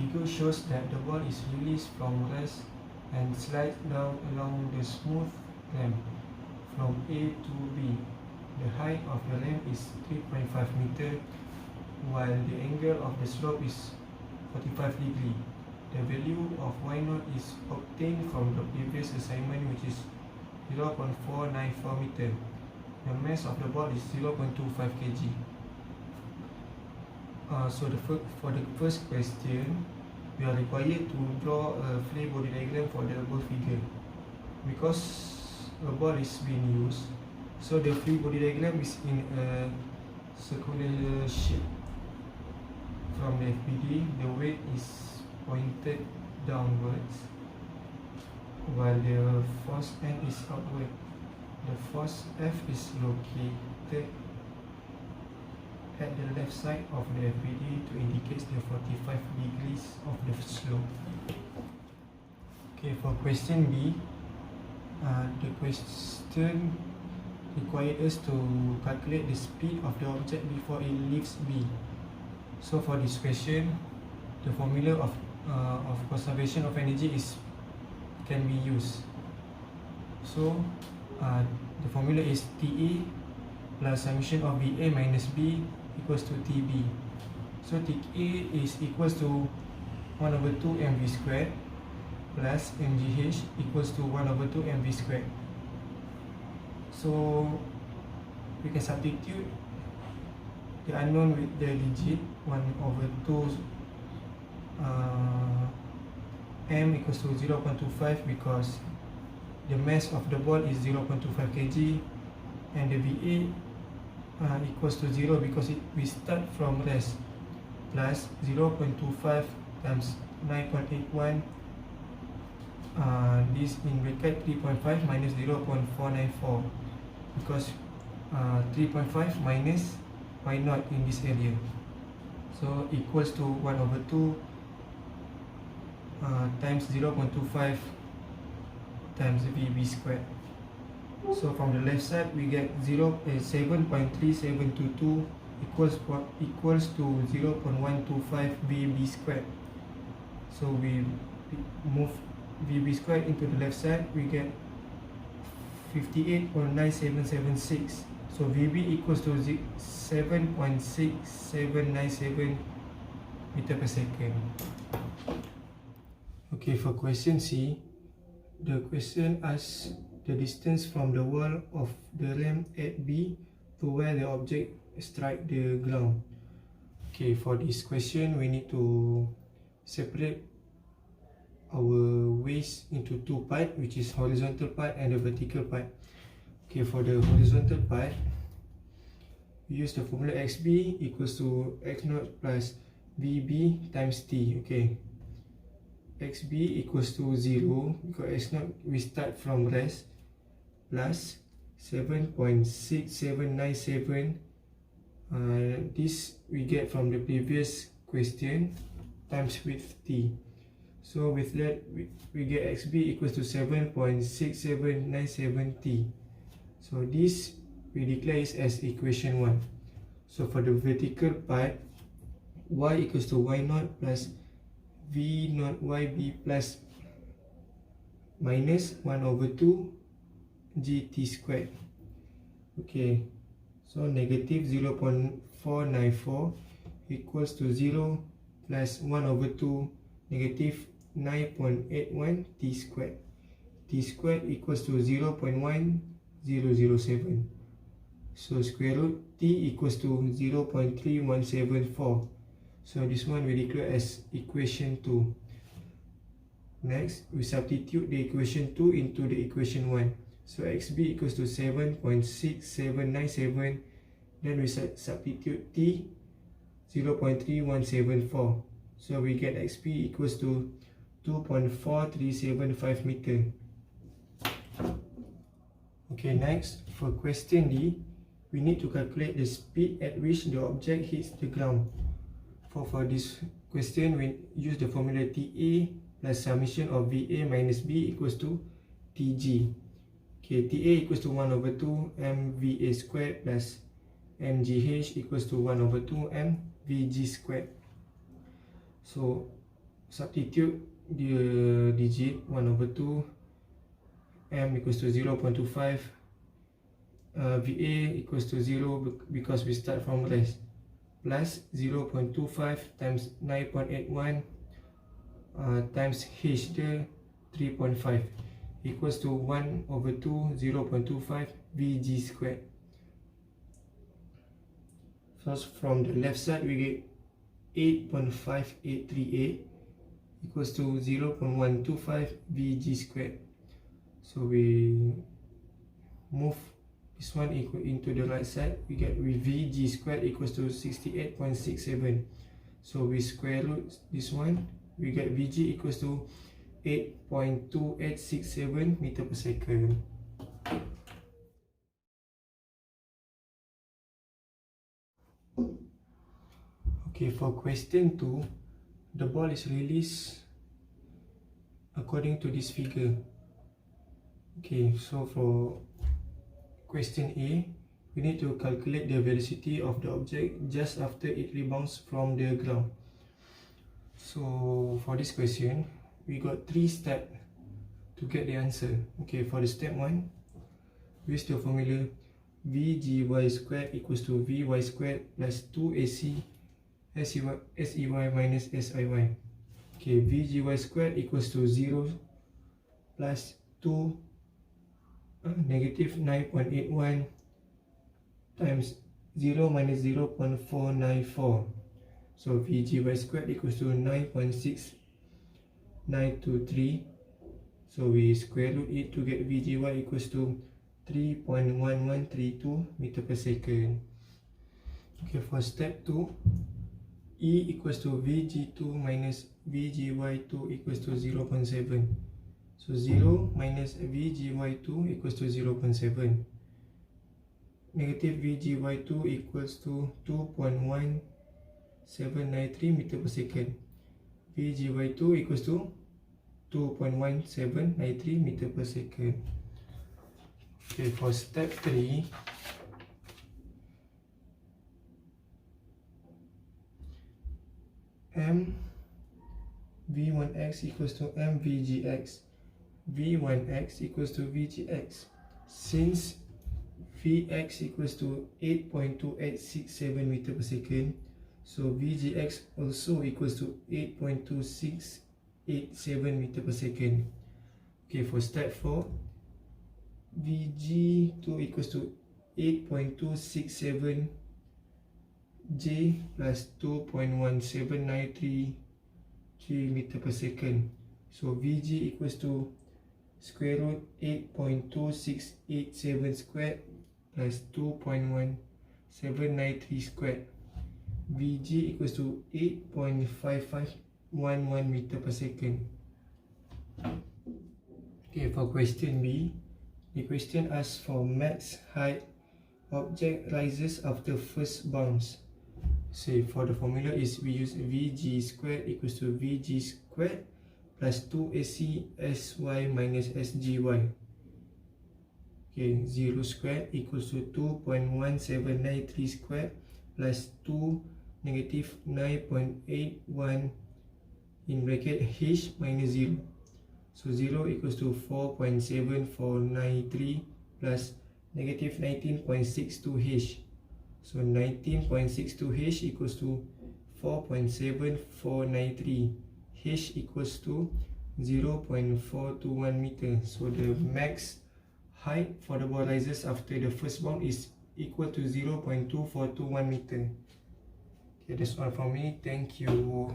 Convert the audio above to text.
figure shows that the ball is released from rest and slides down along the smooth ramp from A to B. The height of the ramp is 3.5 meter, while the angle of the slope is 45 degrees. The value of y0 is obtained from the previous assignment, which is 0.494 meter. The mass of the ball is 0.25 kg. So for the first question, we are required to draw a free body diagram for the above figure. Because a ball is being used, so the free body diagram is in a circular shape. From the FPD, the weight is pointed downwards, while the force N is upward. The force F is located at the left side of the FPD to indicate the 45 degrees of the slope. Okay, for question B, the question required us to calculate the speed of the object before it leaves B. So for this question, the formula of conservation of energy can be used. So the formula is TA plus summation of VA minus B equals to TB. So TA is equals to 1/2 mv squared plus mgh equals to 1/2 mv squared. So we can substitute the unknown with the digit 1/2 m equals to 0.25 because the mass of the ball is 0.25 kg, and the VA equals to 0 because we start from rest, plus 0.25 times 9.81, this in bracket 3.5 minus 0.494 because 3.5 minus y0 in this area, so equals to 1/2 times 0.25 times VB squared. So from the left side we get 7.3722 equals to 0.125 VB squared. So we move VB squared into the left side, we get 58.9776. So VB equals to 7.6797 meter per second. Okay, for question C, the question asks the distance from the wall of the ramp at B to where the object strike the ground. Okay, for this question we need to separate our waist into two parts, which is horizontal part and the vertical part. Okay, for the horizontal part, we use the formula XB equals to X0 plus VB times T. Okay, XB equals to 0 because X0 we start from rest, plus 7.6797, this we get from the previous question, times with T. So with that we get XB equals to 7.6797 T. So this we declare it as equation 1. So for the vertical part, Y equals to Y0 plus V0 YB plus minus 1/2 GT squared. Okay, so negative 0.494 equals to 0 plus 1/2 negative 9.81 T squared. T squared equals to 0.1007. So square root T equals to 0.3174. So this one we declare as equation 2. Next, we substitute the equation 2 into the equation 1. So XB equals to 7.6797. Then we substitute T 0.3174. So we get XB equals to 2.4375 meter. Okay, next for question D, we need to calculate the speed at which the object hits the ground. For this question, we use the formula TA plus summation of VA minus B equals to TG. Okay, TA equals to 1/2 mVA squared plus mGH equals to 1/2 mVG squared. So substitute the digit 1/2, m equals to 0.25, VA equals to 0 because we start from rest, plus 0.25 times 9.81 times H dia 3.5 equals to 1/2 0.25 VG squared. First, from the left side we get 8.5838 equals to 0.125 VG squared. So we move this one into the right side, we get VG squared equals to 68.67. So we square root this one, we get VG equals to 8.2867 meter per second. Okay, for question 2, the ball is released according to this figure. Okay, so for question A, we need to calculate the velocity of the object just after it rebounds from the ground. So for this question, we got 3 steps to get the answer. Okay, for the step 1, use the formula VGY squared equals to VY squared plus 2AC SEY minus SIY. Okay, VGY squared equals to 0 plus 2 negative 9.81 times 0 minus 0.494. So VGY squared equals to 9.6923. So we square root it to get VGY equals to 3.1132 meter per second. Okay, for step 2, E equals to VG2 minus VGY2 equals to 0.7. So 0 minus VGY2 equals to 0.7. Negative VGY2 equals to 2.1793 meter per second. VGY2 equals to 2.1793 meter per second. Okay, for step 3, M V1x equals to M VGX, V1x equals to VGX. Since Vx equals to 8.2867 meter per second, so VGX also equals to 8.2687 meter per second. Okay, for step 4, VG2 equals to 8.267 J plus 2.1793 meter per second. So VG equals to square root 8.2687 squared plus 2.1793 squared. VG equals to 8.5511 meter per second. Okay, for question B, the question asks for max height object rises after first bounce. Say for the formula is we use VG squared equals to VG squared plus 2AC SY minus SGY. Okay, 0 squared equals to 2.1793 squared plus 2 negative 9.81 in bracket H minus 0. So 0 equals to 4.7493 plus negative 19.62H. So 19.62H equals to 4.7493. H equals to 0.421 meter. So the max height for the ball rises after the first bound is equal to 0.2421 meter. Okay, that's all from me. Thank you.